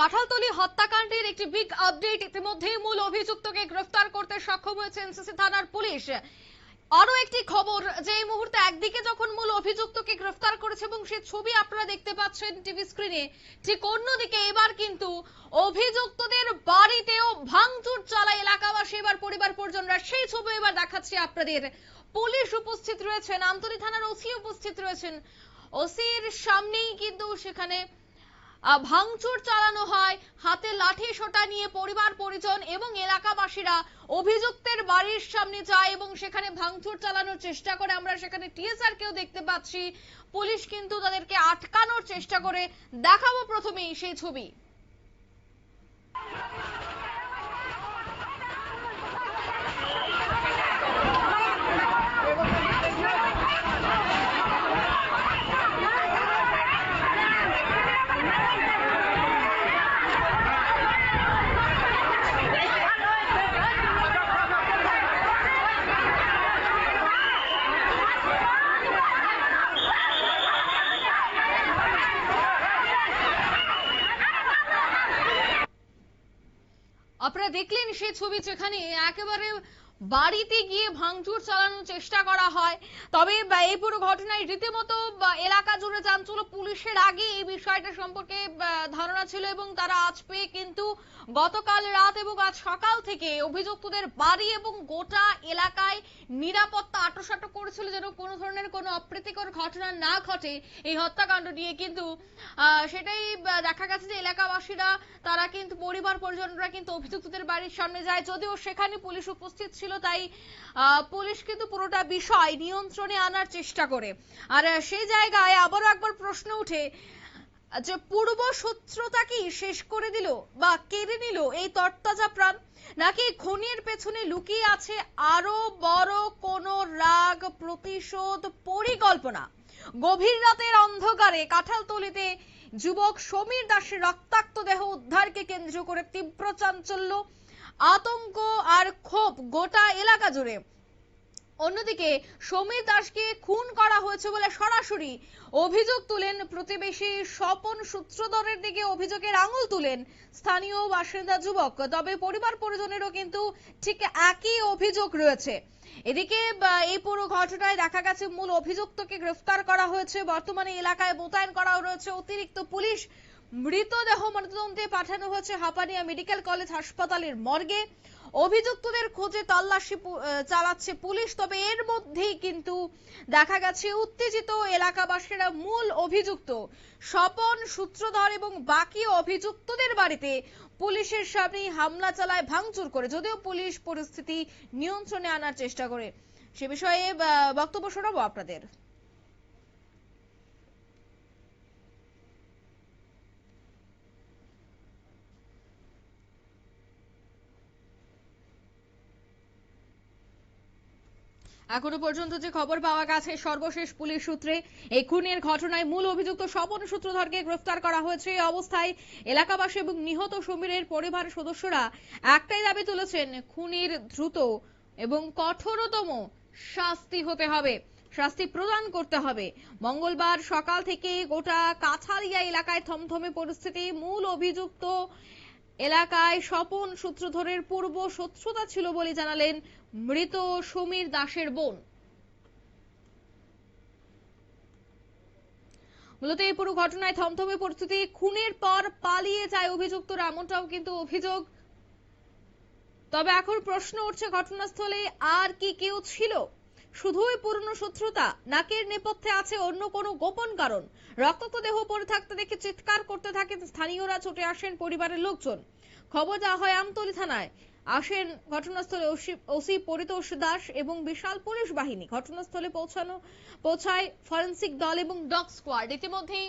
কাঁঠালতলী হত্যাকাণ্ডের একটি big update. ইতিমধ্যেই মূল অভিযুক্তকে গ্রেফতার করতে সক্ষম হয়েছে এনসিসি থানার পুলিশ। আরো একটি খবর যে এই মুহূর্তে একদিকে যখন মূল অভিযুক্তকে গ্রেফতার করেছে এবং সেই ছবি আপনারা দেখতে পাচ্ছেন টিভি স্ক্রিনে, ঠিক অন্যদিকে এবার কিন্তু অভিযুক্তদের বাড়িতেও ভাঙচুর চালায় এলাকাবাসী, এবার পরিবার পরিজনরা। সেই ছবি এবার দেখাচ্ছি আপনাদের। পুলিশ উপস্থিত রয়েছেন, আমতলী থানার ওসি উপস্থিত রয়েছেন। ওসির সামনেই কিন্তু সেখানে ভাঙচুর চালানো হয়, হাতে লাঠি সোটা নিয়ে পরিবার পরিজন এবং এলাকাবাসীরা অভিযুক্তের বাড়ির সামনে যায় এবং সেখানে ভাঙচুর চালানোর চেষ্টা করে। আমরা সেখানে টিএসআর কেও দেখতে পাচ্ছি। পুলিশ কিন্তু তাদেরকে আটকানোর চেষ্টা করে। দেখাবো প্রথমেই সেই ছবি। আপনারা দেখলেন সেই ছবি, যেখানে একেবারে বাড়িতে গিয়ে ভাঙচুর চালানোর চেষ্টা করা হয়। তবে এই পুরো ঘটনায় রীতিমতো এলাকা জুড়ে চাঞ্চল্য। পুলিশের আগে এই বিষয়টা সম্পর্কে ধারণা ছিল এবং তারা আজ পেয়ে কিন্তু গতকাল রাত এবং আজ সকাল থেকে অভিযুক্তদের বাড়ি এবং গোটা এলাকায় নিরাপত্তা আঁটোসাঁটো করেছিল, যেন কোনো ধরনের কোনো অপ্রীতিকর ঘটনা না ঘটে এই হত্যাকাণ্ড নিয়ে। কিন্তু সেটাই দেখা গেছে যে এলাকাবাসীরা, তারা কিন্তু পরিবার পরিজনরা কিন্তু অভিযুক্তদের বাড়ির সামনে যায়। যদিও সেখানে পুলিশ উপস্থিত ছিল, তাই পুলিশ কিন্তু পুরোটা বিষয় নিয়ন্ত্রণে আনার চেষ্টা করে। আর সেই জায়গায় আবারও একবার প্রশ্ন উঠে যে পূর্ব শত্রুতা কি শেষ করে দিল বা কেড়ে নিল এই তরতাজা প্রাণ, নাকি খুনের পেছনে লুকিয়ে আছে আরো বড় কোনো রাগ, প্রতিশোধ, পরিকল্পনা? গভীর রাতের অন্ধকারে কাঁঠালতলীতে যুবক সমীর দাসের রক্তাক্ত দেহ উদ্ধারকে কেন্দ্র করে তীব্র চাঞ্চল্য, আতঙ্ক আর ক্ষোভ গোটা এলাকা জুড়ে। অন্যদিকে সমীর দাসকে খুন করা হয়েছে বলে সরাসরি অভিযোগ তুলেন প্রতিবেশী স্বপন সূত্রধরের দিকে অভিযোগের আঙুল তুলেন স্থানীয় বাসিন্দা যুবক। তবে পরিবার পরিজনেরও কিন্তু ঠিক একই অভিযোগ রয়েছে। এদিকে এই পুরো ঘটনায় দেখা গেছে মূল অভিযুক্তকে গ্রেফতার করা হয়েছে। বর্তমানে এলাকায় মোতায়েন করা রয়েছে অতিরিক্ত পুলিশ। মৃতদেহ ময়নাতদন্তে পাঠানো হয়েছে হাপানিয়া মেডিকেল কলেজ হাসপাতালের মর্গে। অভিযুক্তদের খোঁজে তল্লাশি চালাচ্ছে পুলিশ। তবে এর মধ্যেই কিন্তু দেখা গেছে উত্তেজিত এলাকাবাসীরা মূল অভিযুক্ত স্বপন সূত্রধর এবং বাকি অভিযুক্তদের বাড়িতে পুলিশের সামনেই হামলা চালায়, ভাঙচুর করে। যদিও পুলিশ পরিস্থিতি নিয়ন্ত্রণে আনার চেষ্টা করে। সে বিষয়ে বক্তব্য শোনাবো আপনাদের। এখনো পর্যন্ত যে খবর পাওয়া গেছে সর্বশেষ পুলিশ সূত্রে, এই খুনের ঘটনায় মূল অভিযুক্ত স্বপন সূত্রধরকে গ্রেফতার করা হয়েছে। এই অবস্থায় এলাকাবাসী এবং নিহত সমীরের পরিবার সদস্যরা একটাই দাবি তুলেছেন, খুনির দ্রুত এবং কঠোরতম শাস্তি হতে হবে, শাস্তি প্রদান করতে হবে। মঙ্গলবার সকাল থেকে গোটা কাঁঠালিয়া এলাকায় থমথমে পরিস্থিতি। মূল অভিযুক্ত এলাকায় স্বপন সূত্রধরের পূর্ব শত্রুতা ছিল বলে জানালেন মৃত সমীর দাসের বোন। মূলত এই পুরো ঘটনায় থমথমে পরিস্থিতি। খুনের পর পালিয়ে যায় অভিযুক্তরা, এমনটাও কিন্তু অভিযোগ। তবে এখন প্রশ্ন উঠছে, ঘটনাস্থলে আর কি কেউ ছিল? শুধুই পুরনো শত্রুতা, নাকের নেপথ্যে আছে অন্য কোনো গোপন কারণ? রক্তাক্ত দেহ পড়ে থাকতে দেখে চিৎকার করতে থাকেন স্থানীয়রা, ছুটে আসেন পরিবারের লোকজন। খবর দেওয়া হয় আমতলী থানায়। আসেন ঘটনাস্থলে ওসি পরিতোষ দাস এবং বিশাল পুলিশ বাহিনী। ঘটনাস্থলে পৌঁছায় ফরেন্সিক দল এবং ডগ স্কোয়াড। ইতিমধ্যেই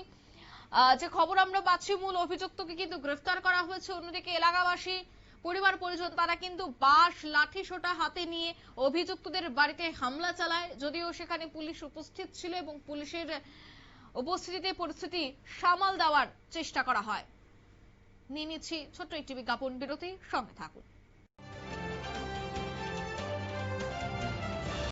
যে খবর আমরা পাচ্ছি, মূল অভিযুক্তকে কিন্তু গ্রেফতার করা হয়েছে। অন্যদিকে এলাকাবাসী, পরিবার পরিজন, তারা কিন্তু বাঁশ লাঠি সোটা হাতে নিয়ে অভিযুক্তদের বাড়িতে হামলা চালায়। যদিও সেখানে পুলিশ উপস্থিত ছিল এবং পুলিশের উপস্থিতিতে পরিস্থিতি সামাল দেওয়ার চেষ্টা করা হয়। নিয়ে নিচ্ছি ছোট্ট একটি বিজ্ঞাপন বিরতি, সঙ্গে থাকুন।